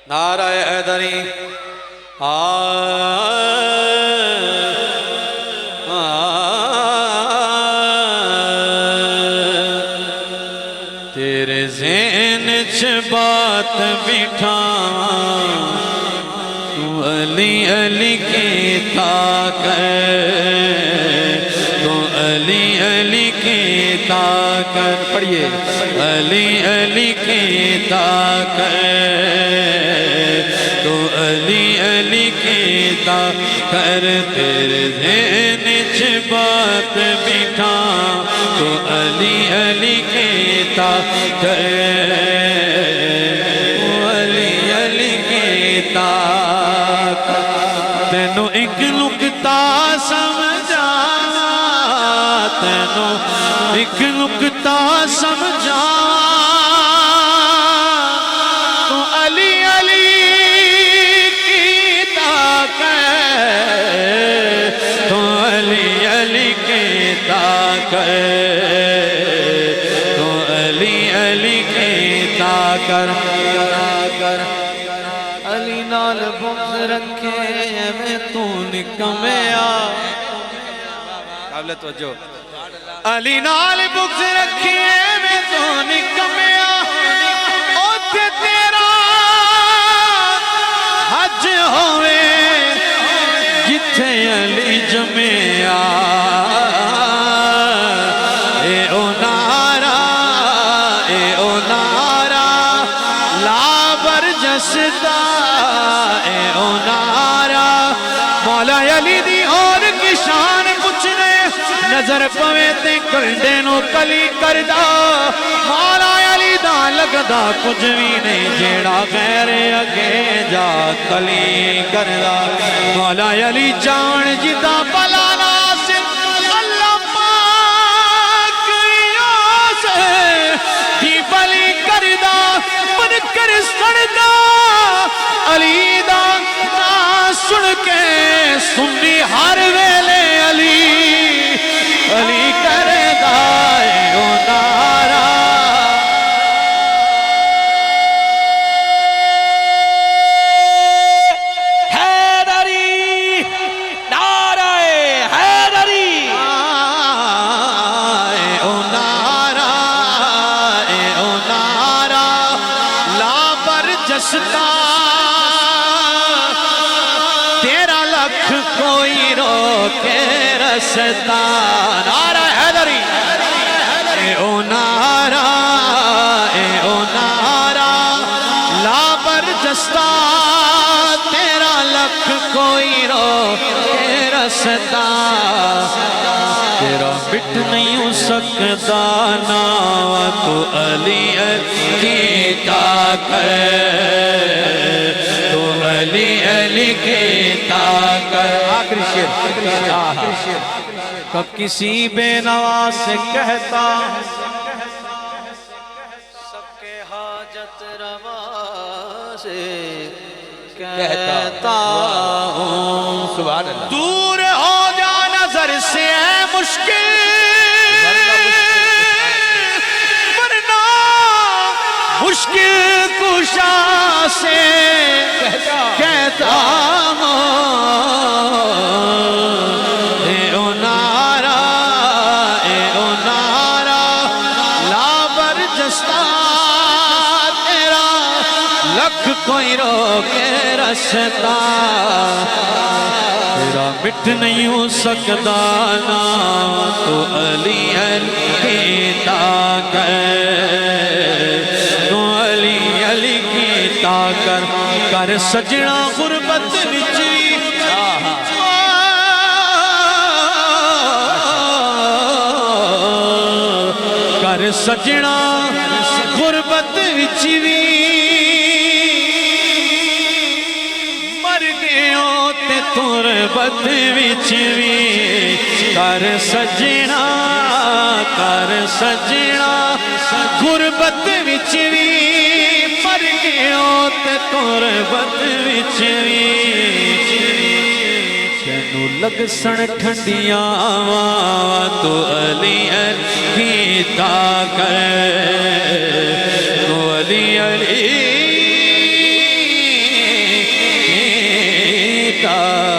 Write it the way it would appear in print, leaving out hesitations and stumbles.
نعرہ حیدری تیرے ذہن چ بات بٹھا تو علی علی کی طاقت تو علی علی کی طاقت پڑھئے علی علی کی طاقت تو علی علی کی طاقت تیرے ذہن چ بات بٹھا تو علی علی کی طاقت علی علی کی طاقت تینوں ایک نکتہ سمجھا تینوں ایک نکتہ سمجھا تو علی علی کی طاقت تو علی علی کی طاقت تو علی علی کی طاقت علی نال بغض رکھے میں تو نکمیا قابل توجہ علی نال بغض رکھے میں تو نکمیا اوتھے تیرا حج ہوئے جتھے علی جمعیا اے او نارا لا برجستا اے او نارا مولا علی دی اور کی شان پوچھنے نظر پوے تے کلڈے نو کلی کردا مولا علی دا لگدا کچھ بھی نہیں جیڑا غیر اگے جا کلی کردا مولا علی جان جدا بلا ناصر اللہ پاک یاسر کی بلی کردا من کر سڑدا علی دا نا سن کے سنی ہر ویلے علی علی کردا او نارا حیدری نعرہ حیدری او نارا لا برجستا تیرا لکھ کوئی روکے رستا نعرہ حیدری او نارا لا برجستا تیرا لکھ کوئی روکے رستا تیرا مٹ نہیں ہو سکتا نام تو علی کی طاقت تو علی علی کی طاقت آخری شیر کب کسی بے نوا سے کہتا سب کے حاجت روا سے کہتا ہوں سبحان اللہ دور ہو جا نظر سے ہے مشکل ورنہ مشکل کشا سے کہتا ہوں اے او نارا لا برجستا تیرا لکھ کوئی روکے رستا تیرا مٹ نہیں ہو سکتا نام تو علی کی طاقت تو علی کی طاقت کر سجنا غربت وچی کر سجنا غربت وچی مر گئے تے تربت وچ وی کر سجنا غربت وچ وی مر گئے تے تربت وچ وی تینوں لگ سن ٹھنڈیاں تو علی کی طاقت تو علی دا